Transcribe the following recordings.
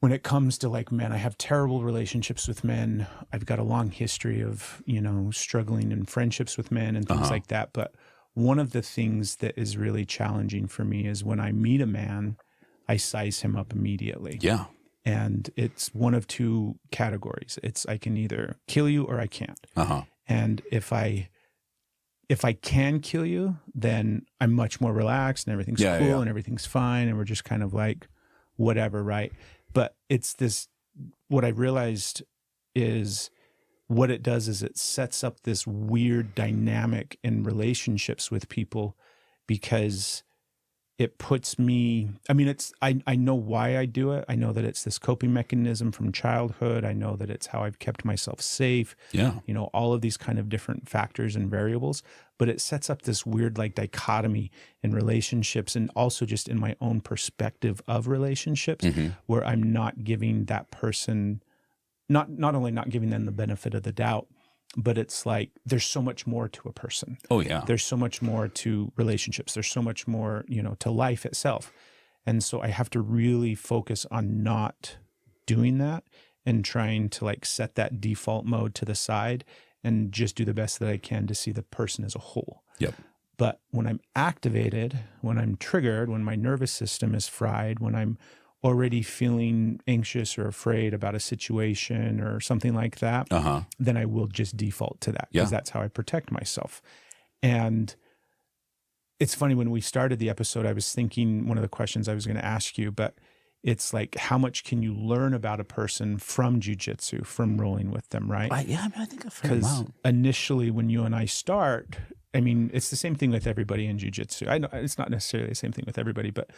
when it comes to like men, I have terrible relationships with men. I've got a long history of, struggling in friendships with men and things like that. But one of the things that is really challenging for me is when I meet a man, I size him up immediately. Yeah. And it's one of two categories. I can either kill you or I can't. And if I can kill you, then I'm much more relaxed and everything's cool and everything's fine. And we're just kind of like, whatever, right? But it's this, what I realized is what it does is it sets up this weird dynamic in relationships with people, because it puts me, I know why I do it. I know that it's this coping mechanism from childhood. I know that it's how I've kept myself safe. Yeah. All of these kind of different factors and variables, but it sets up this weird like dichotomy in relationships, and also just in my own perspective of relationships, where I'm not giving that person, not only not giving them the benefit of the doubt, but it's like there's so much more to a person. Oh, yeah. There's so much more to relationships. There's so much more, to life itself. And so I have to really focus on not doing that and trying to like set that default mode to the side and just do the best that I can to see the person as a whole. Yep. But when I'm activated, when I'm triggered, when my nervous system is fried, when I'm already feeling anxious or afraid about a situation or something like that, then I will just default to that, because that's how I protect myself. And it's funny, when we started the episode, I was thinking one of the questions I was going to ask you, but it's like, how much can you learn about a person from jiu-jitsu, from rolling with them, right? I think I've heard Because initially when you and I start, it's the same thing with everybody in jiu-jitsu. I know it's not necessarily the same thing with everybody, but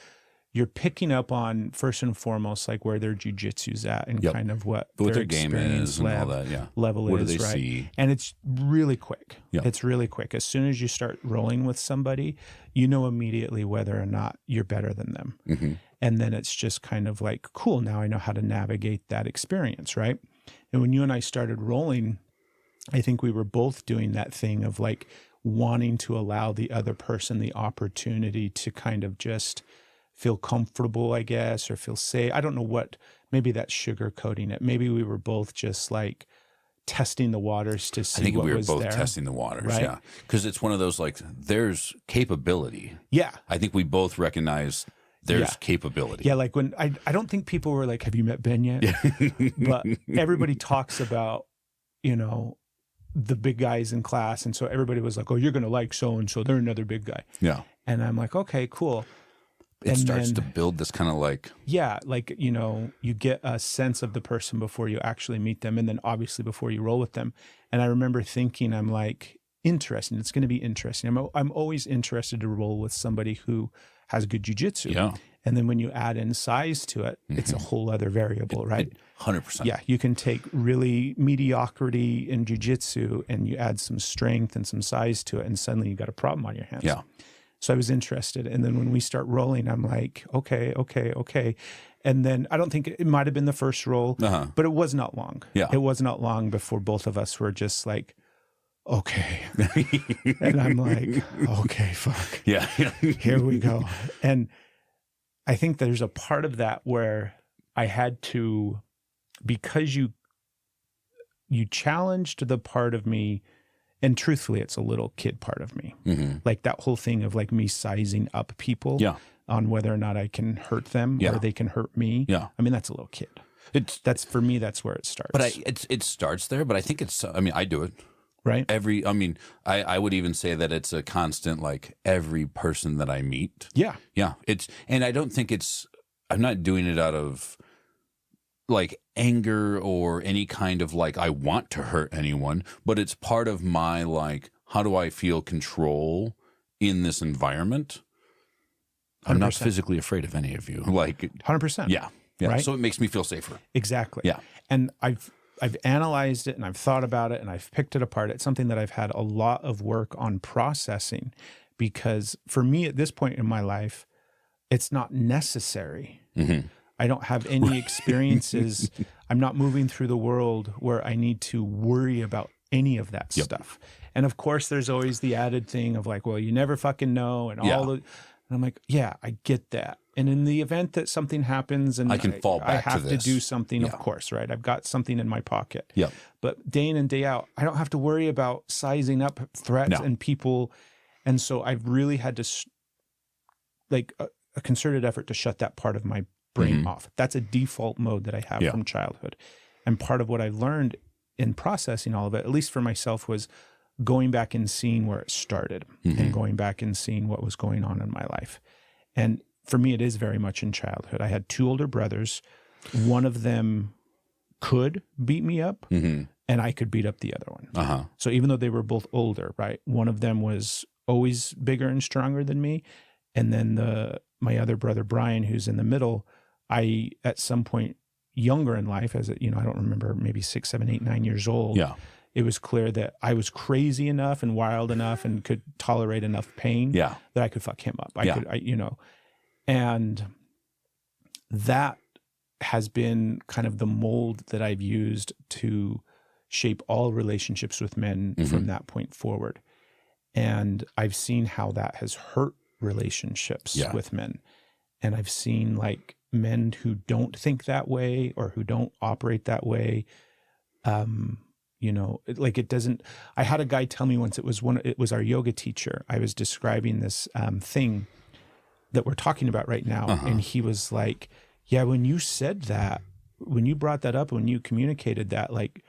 you're picking up on, first and foremost, like where their jiu-jitsu's at and kind of what their game is and all that, level what is, do they right? see? And it's really quick. Yeah. It's really quick. As soon as you start rolling with somebody, you know immediately whether or not you're better than them. And then it's just kind of like, cool, now I know how to navigate that experience, right? And when you and I started rolling, I think we were both doing that thing of like wanting to allow the other person the opportunity to kind of just feel comfortable, I guess, or feel safe. I don't know what, maybe that's sugarcoating it. Maybe we were both just like testing the waters to see what was there. I think we were both testing the waters, right? Yeah. Because it's one of those, like, there's capability. Yeah. I think we both recognize there's capability. Yeah, like when, I don't think people were like, have you met Ben yet? But everybody talks about, the big guys in class. And so everybody was like, oh, you're going to like so-and-so. They're another big guy. Yeah. And I'm like, okay, cool. It starts to build this kind of like... Yeah, like, you get a sense of the person before you actually meet them, and then obviously before you roll with them. And I remember thinking, I'm like, interesting. It's going to be interesting. I'm always interested to roll with somebody who has good jiu-jitsu. Yeah. And then when you add in size to it, it's a whole other variable, right? 100%. Yeah, you can take really mediocrity in jiu-jitsu and you add some strength and some size to it, and suddenly you got a problem on your hands. Yeah. So I was interested. And then when we start rolling, I'm like, okay. And then I don't think it might have been the first roll, but it was not long. Yeah. It was not long before both of us were just like, okay. And I'm like, okay, fuck. Yeah. Here we go. And I think there's a part of that where I had to, because you challenged the part of me. And truthfully, it's a little kid part of me. Like that whole thing of like me sizing up people on whether or not I can hurt them or they can hurt me. Yeah. That's a little kid. That's for me, that's where it starts. But it starts there, but I think I do it. Right. I would even say that it's a constant, like every person that I meet. Yeah. Yeah. And I don't think I'm not doing it out of like anger or any kind of like I want to hurt anyone, but it's part of my like, how do I feel control in this environment? 100%. I'm not physically afraid of any of you. Like 100%. Yeah. Right? So it makes me feel safer. Exactly. Yeah. And I've analyzed it and I've thought about it and I've picked it apart. It's something that I've had a lot of work on processing, because for me at this point in my life, it's not necessary. I don't have any experiences. I'm not moving through the world where I need to worry about any of that stuff. And of course, there's always the added thing of like, well, you never fucking know. And all the, And I'm like, yeah, I get that. And in the event that something happens and I can fall back I have to to this. do something, of course, right? I've got something in my pocket. Yep. But day in and day out, I don't have to worry about sizing up threats and people. And so I've really had to like a concerted effort to shut that part of my brain off. That's a default mode that I have from childhood. And part of what I've learned in processing all of it, at least for myself, was going back and seeing where it started and going back and seeing what was going on in my life. And for me, it is very much in childhood. I had 2 older brothers. One of them could beat me up and I could beat up the other one. So even though they were both older, right? One of them was always bigger and stronger than me. And then my other brother, Brian, who's in the middle, I, at some point younger in life, as you know, I don't remember, maybe 6, 7, 8, 9 years old. Yeah. It was clear that I was crazy enough and wild enough and could tolerate enough pain that I could fuck him up. I could, you know, and that has been kind of the mold that I've used to shape all relationships with men from that point forward. And I've seen how that has hurt relationships with men. And I've seen like men who don't think that way or who don't operate that way, you know, like it doesn't. I had a guy tell me once, it was our yoga teacher. I was describing this thing that we're talking about right now, and he was like, "Yeah, when you said that, when you brought that up, when you communicated that, like,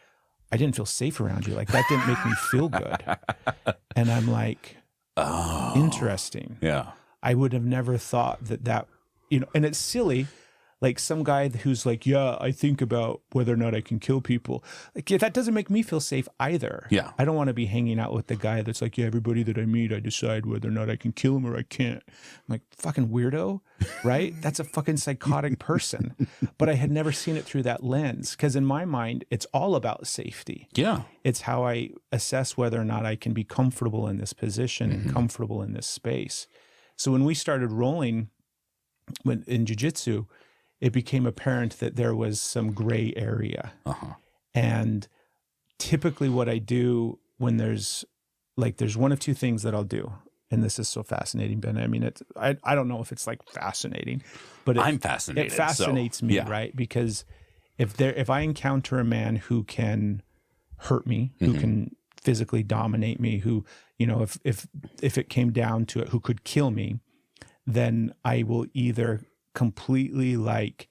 I didn't feel safe around you. Like that didn't make me feel good." And I'm like, "Oh, interesting." Yeah, I would have never thought that, you know, and it's silly. Like some guy who's like, yeah, I think about whether or not I can kill people. Like, yeah, that doesn't make me feel safe either. Yeah. I don't want to be hanging out with the guy that's like, yeah, everybody that I meet, I decide whether or not I can kill him or I can't. I'm like, fucking weirdo, right? That's a fucking psychotic person. But I had never seen it through that lens, because in my mind, it's all about safety. Yeah. It's how I assess whether or not I can be comfortable in this position and comfortable in this space. So when we started rolling in jiu-jitsu, it became apparent that there was some gray area. And typically what I do when there's one of 2 things that I'll do. And this is so fascinating, Ben. I mean, I don't know if it's like fascinating, but I'm fascinated. It fascinates me, right? Because if I encounter a man who can hurt me, who can physically dominate me, who, you know, if it came down to it, who could kill me, then I will either completely like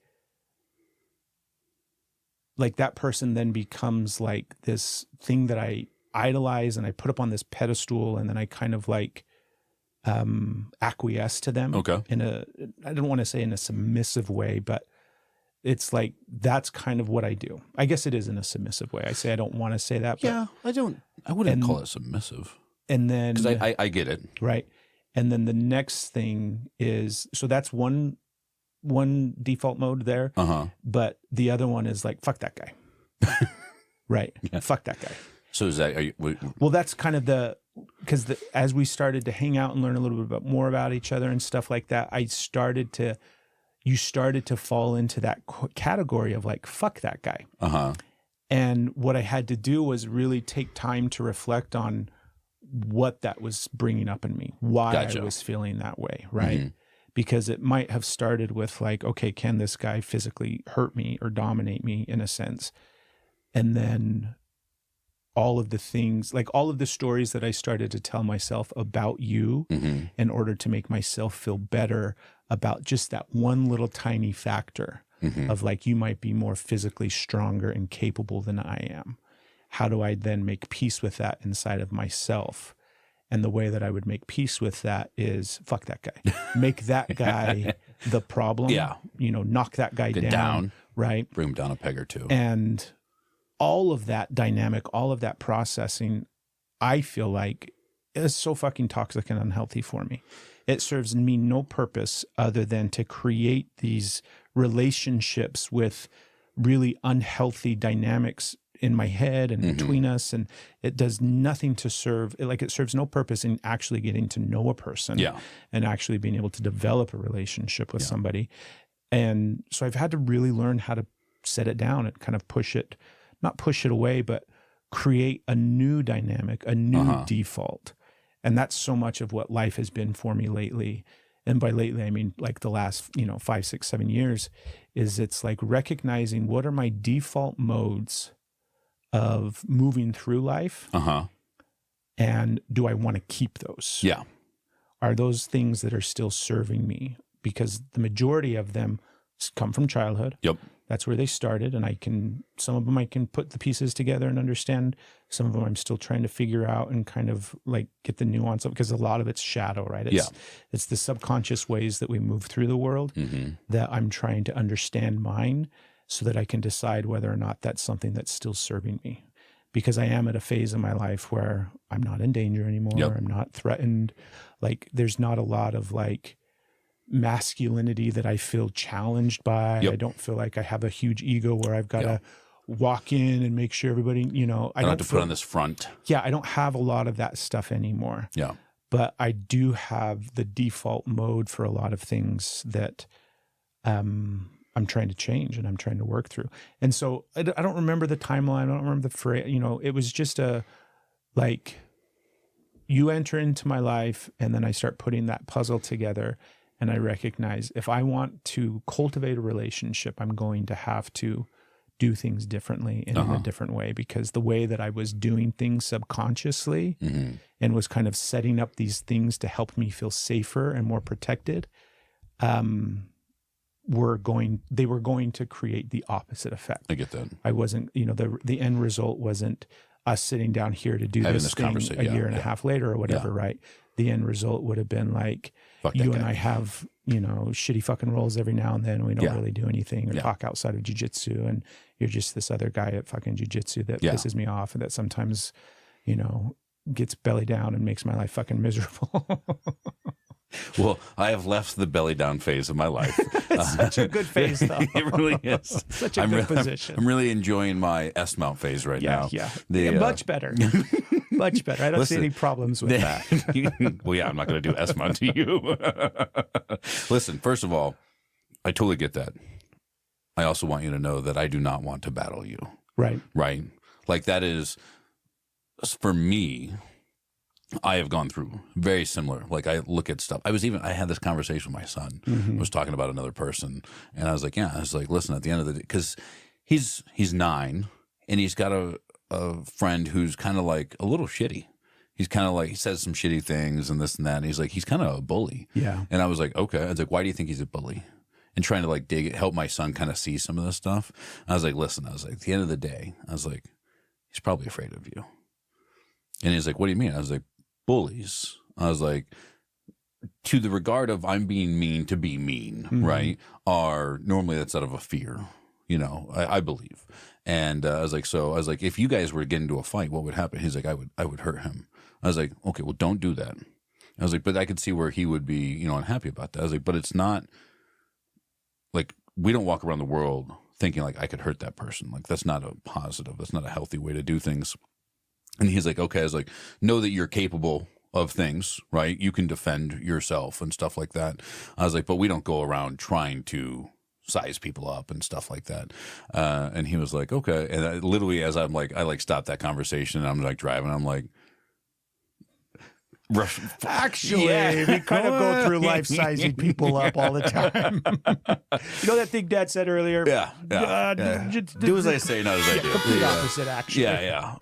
that person then becomes like this thing that I idolize and I put up on this pedestal, and then I kind of like acquiesce to them in I don't want to say in a submissive way, but it's like that's kind of what I do. I guess it is in a submissive way. I say I don't want to say that, but I wouldn't call it submissive. And then because I get it, right? And then the next thing is, so that's one default mode there. But the other one is like, fuck that guy. Right. Yeah. Fuck that guy. So is that, well, that's kind of because as we started to hang out and learn a little bit more about each other and stuff like that, you started to fall into that category of like, fuck that guy. And what I had to do was really take time to reflect on what that was bringing up in me, why I was feeling that way. Right. Because it might have started with like, okay, can this guy physically hurt me or dominate me in a sense? And then all of the things, like all of the stories that I started to tell myself about you in order to make myself feel better about just that one little tiny factor of like, you might be more physically stronger and capable than I am. How do I then make peace with that inside of myself? And the way that I would make peace with that is fuck that guy. Make that guy the problem. Yeah. You know, knock that guy down. Right. Bring him down a peg or two. And all of that dynamic, all of that processing, I feel like is so fucking toxic and unhealthy for me. It serves me no purpose other than to create these relationships with really unhealthy dynamics in my head and between us, and it does nothing to serve, like it serves no purpose in actually getting to know a person and actually being able to develop a relationship with somebody. And so I've had to really learn how to set it down and kind of not push it away, but create a new dynamic, a new default. And that's so much of what life has been for me lately, and by lately, I mean like the last, 5, 6, 7 years, is it's like recognizing what are my default modes of moving through life. And do I want to keep those? Yeah. Are those things that are still serving me? Because the majority of them come from childhood. Yep. That's where they started. And some of them I can put the pieces together and understand. Some of them I'm still trying to figure out and kind of like get the nuance of, because a lot of it's shadow, right? It's the subconscious ways that we move through the world that I'm trying to understand mine so that I can decide whether or not that's something that's still serving me. Because I am at a phase in my life where I'm not in danger anymore. Yep. I'm not threatened. Like there's not a lot of like masculinity that I feel challenged by. Yep. I don't feel like I have a huge ego where I've got to walk in and make sure everybody, I don't have to put on this front. Yeah, I don't have a lot of that stuff anymore. Yeah. But I do have the default mode for a lot of things that I'm trying to change and I'm trying to work through. And so I don't remember the timeline. I don't remember the phrase, it was just you enter into my life and then I start putting that puzzle together and I recognize if I want to cultivate a relationship, I'm going to have to do things differently and in a different way, because the way that I was doing things subconsciously and was kind of setting up these things to help me feel safer and more protected, were going to create the opposite effect. I get that. I wasn't, the end result wasn't us sitting down here to do this thing a year and a half later or whatever, right? The end result would have been like, you and I have, shitty fucking roles every now and then. We don't really do anything or talk outside of jiu-jitsu, and you're just this other guy at fucking jiu-jitsu that pisses me off and that sometimes, gets belly down and makes my life fucking miserable. Well, I have left the belly down phase of my life. It's such a good phase, though. It really is. Such a good position. I'm really enjoying my S-mount phase right now. Yeah, much better. Much better. I don't see any problems with that. Well, yeah, I'm not going to do S-mount to you. Listen, first of all, I totally get that. I also want you to know that I do not want to battle you. Right. Right? Like that is, for me, I have gone through very similar. Like I look at stuff. I had this conversation with my son. I was talking about another person, and I was like, listen, at the end of the day, because he's 9 and he's got a friend who's kind of like a little shitty. He's kind of like, he says some shitty things and this and that. And he's like, he's kind of a bully. Yeah. And I was like, okay. I was like, why do you think he's a bully? And trying to like help my son kind of see some of this stuff. And I was like, listen, at the end of the day, I was like, he's probably afraid of you. And he's like, what do you mean? I was like, bullies. I was like, to the regard of I'm being mean to be mean, right? Are normally that's out of a fear, I believe. And I was like, if you guys were to get into a fight, what would happen? He's like, I would hurt him. I was like, okay, well, don't do that. I was like, but I could see where he would be, unhappy about that. I was like, but it's not like, we don't walk around the world thinking like I could hurt that person. Like that's not a positive. That's not a healthy way to do things. And he's like, okay. I was like, know that you're capable of things, right? You can defend yourself and stuff like that. I was like, but we don't go around trying to size people up and stuff like that. And he was like, okay. And literally as I'm like, I stopped that conversation and I'm like driving. I'm like, actually, we kind of go through life sizing people up all the time. That thing Dad said earlier? Yeah. Do as I say, not as I do. Complete opposite, actually. Yeah.